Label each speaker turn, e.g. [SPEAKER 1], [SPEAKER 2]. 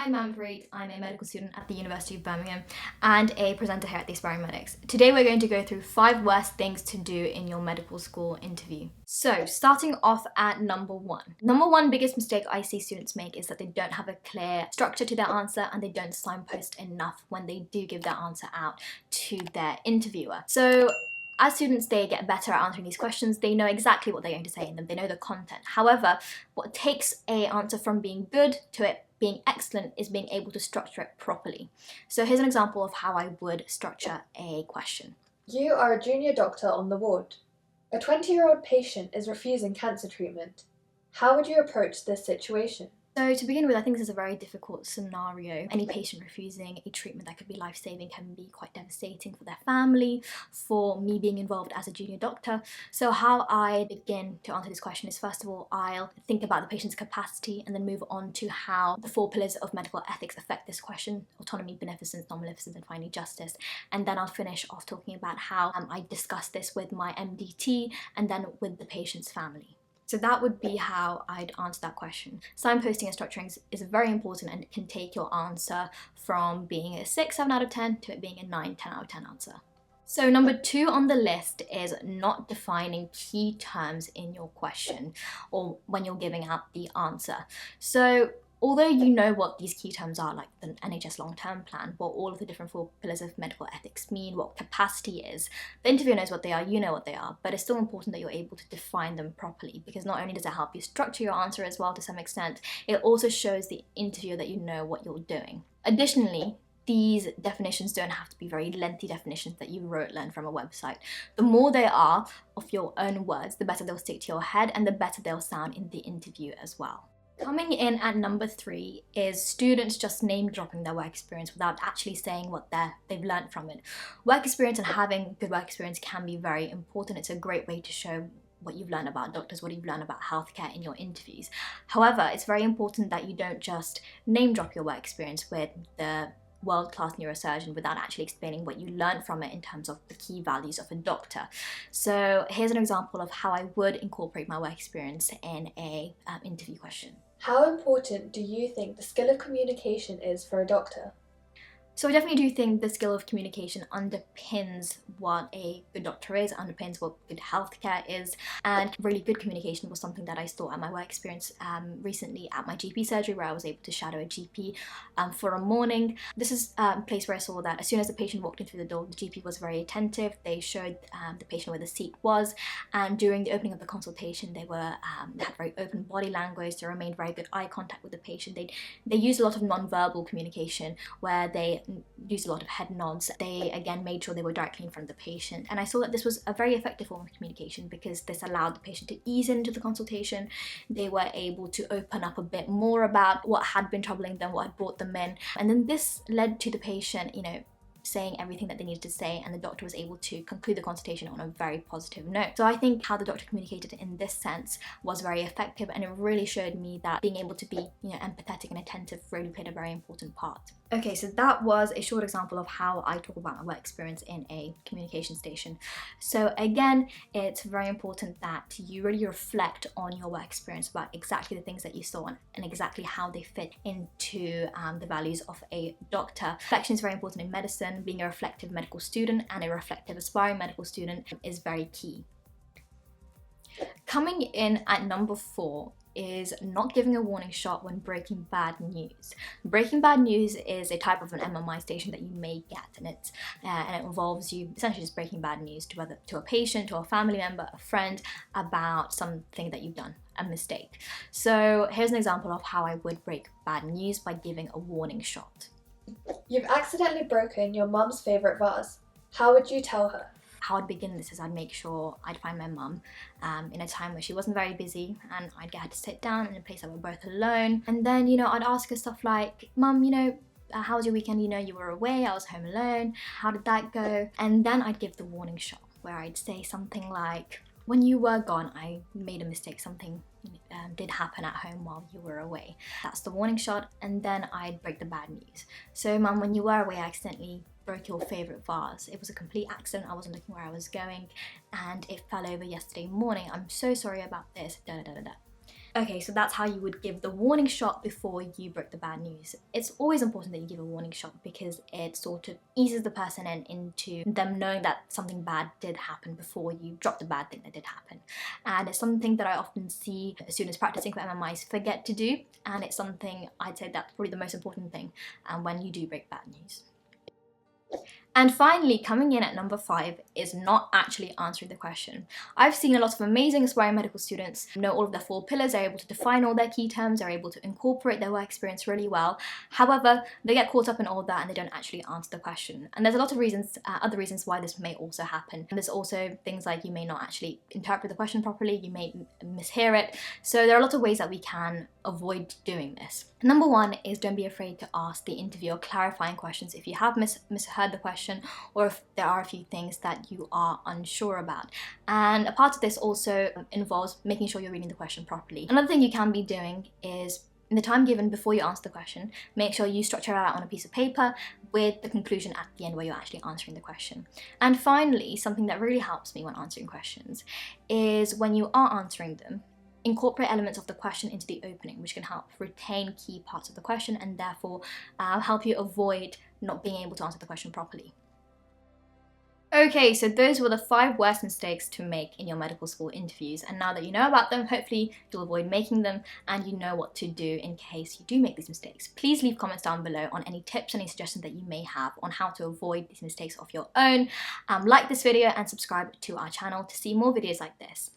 [SPEAKER 1] I'm Manpreet, I'm a medical student at the University of Birmingham and a presenter here at the Aspirations Medics. Today we're going to go through 5 worst things to do in your medical school interview. So starting off at number 1. Number 1 biggest mistake I see students make is that they don't have a clear structure to their answer and they don't signpost enough when they do give their answer out to their interviewer. So as students, they get better at answering these questions. They know exactly what they're going to say in them. They know the content. However, what takes an answer from being good to it being excellent is being able to structure it properly. So here's an example of how I would structure a question.
[SPEAKER 2] You are a junior doctor on the ward. A 20-year-old patient is refusing cancer treatment. How would you approach this situation?
[SPEAKER 1] So to begin with, I think this is a very difficult scenario. Any patient refusing a treatment that could be life-saving can be quite devastating for their family, for me being involved as a junior doctor. So how I begin to answer this question is, first of all, I'll think about the patient's capacity and then move on to how the 4 pillars of medical ethics affect this question: autonomy, beneficence, non-maleficence, and finally justice. And then I'll finish off talking about how I discuss this with my MDT and then with the patient's family. So that would be how I'd answer that question. Signposting and structuring is very important and it can take your answer from being a 6, 7 out of 10 to it being a 9, 10 out of 10 answer. So number 2 on the list is not defining key terms in your question or when you're giving out the answer. So although you know what these key terms are, like the NHS long-term plan, what all of the different 4 pillars of medical ethics mean, what capacity is, the interviewer knows what they are, you know what they are, but it's still important that you're able to define them properly, because not only does it help you structure your answer as well to some extent, it also shows the interviewer that you know what you're doing. Additionally, these definitions don't have to be very lengthy definitions that you learn from a website. The more they are of your own words, the better they'll stick to your head and the better they'll sound in the interview as well. Coming in at number 3 is students just name dropping their work experience without actually saying what they've learned from it. Work experience and having good work experience can be very important. It's a great way to show what you've learned about doctors, what you've learned about healthcare in your interviews. However, it's very important that you don't just name drop your work experience with the world-class neurosurgeon without actually explaining what you learned from it in terms of the key values of a doctor. So here's an example of how I would incorporate my work experience in a interview question.
[SPEAKER 2] How important do you think the skill of communication is for a doctor?
[SPEAKER 1] So I definitely do think the skill of communication underpins what a good doctor is, underpins what good healthcare is, and really good communication was something that I saw at my work experience recently at my GP surgery, where I was able to shadow a GP for a morning. This is a place where I saw that as soon as the patient walked in through the door, the GP was very attentive. They showed the patient where the seat was, and during the opening of the consultation, they had very open body language. They remained very good eye contact with the patient. They used a lot of non-verbal communication where they used a lot of head nods. They again made sure they were directly in front of the patient, and I saw that this was a very effective form of communication because this allowed the patient to ease into the consultation. They were able to open up a bit more about what had been troubling them, what had brought them in, and then this led to the patient, saying everything that they needed to say, and the doctor was able to conclude the consultation on a very positive note. So I think how the doctor communicated in this sense was very effective, and it really showed me that being able to be empathetic and attentive really played a very important part. Okay, so that was a short example of how I talk about my work experience in a communication station. So again, it's very important that you really reflect on your work experience about exactly the things that you saw and exactly how they fit into the values of a doctor. Reflection is very important in medicine. Being a reflective medical student and a reflective aspiring medical student is very key. Coming in at number 4 is not giving a warning shot when breaking bad news. Breaking bad news is a type of an MMI station that you may get, and it involves you essentially just breaking bad news to a patient, to a family member, a friend, about something that you've done, a mistake. So here's an example of how I would break bad news by giving a warning shot.
[SPEAKER 2] You've accidentally broken your mum's favourite vase. How would you tell her?
[SPEAKER 1] How I'd begin this is I'd make sure I'd find my mum in a time where she wasn't very busy, and I'd get her to sit down in a place that we're both alone. And then, I'd ask her stuff like, Mum, how was your weekend? You were away, I was home alone. How did that go? And then I'd give the warning shot where I'd say something like, when you were gone, I made a mistake. Something did happen at home while you were away. That's the warning shot, and then I'd break the bad news. So, Mum, when you were away, I accidentally broke your favourite vase. It was a complete accident. I wasn't looking where I was going, and it fell over yesterday morning. I'm so sorry about this. Da da da da da. Okay, so that's how you would give the warning shot before you break the bad news. It's always important that you give a warning shot because it sort of eases the person into them knowing that something bad did happen before you drop the bad thing that did happen. And it's something that I often see students practicing for MMIs forget to do, and it's something I'd say that's probably the most important thing when you do break bad news. And finally, coming in at number 5 is not actually answering the question. I've seen a lot of amazing aspiring medical students know all of their 4 pillars, they're able to define all their key terms, they're able to incorporate their work experience really well. However, they get caught up in all of that and they don't actually answer the question. And there's a lot of reasons, other reasons why this may also happen. And there's also things like you may not actually interpret the question properly, you may mishear it. So there are a lot of ways that we can avoid doing this. Number 1 is don't be afraid to ask the interviewer clarifying questions if you have misheard the question or if there are a few things that you are unsure about. And a part of this also involves making sure you're reading the question properly. Another thing you can be doing is in the time given before you answer the question, make sure you structure it out on a piece of paper with the conclusion at the end where you're actually answering the question. And finally, something that really helps me when answering questions is when you are answering them, incorporate elements of the question into the opening, which can help retain key parts of the question and therefore help you avoid not being able to answer the question properly. Okay, so those were the 5 worst mistakes to make in your medical school interviews, and now that you know about them, hopefully you'll avoid making them and you know what to do in case you do make these mistakes. Please leave comments down below on any tips, any suggestions that you may have on how to avoid these mistakes of your own. Like this video and subscribe to our channel to see more videos like this.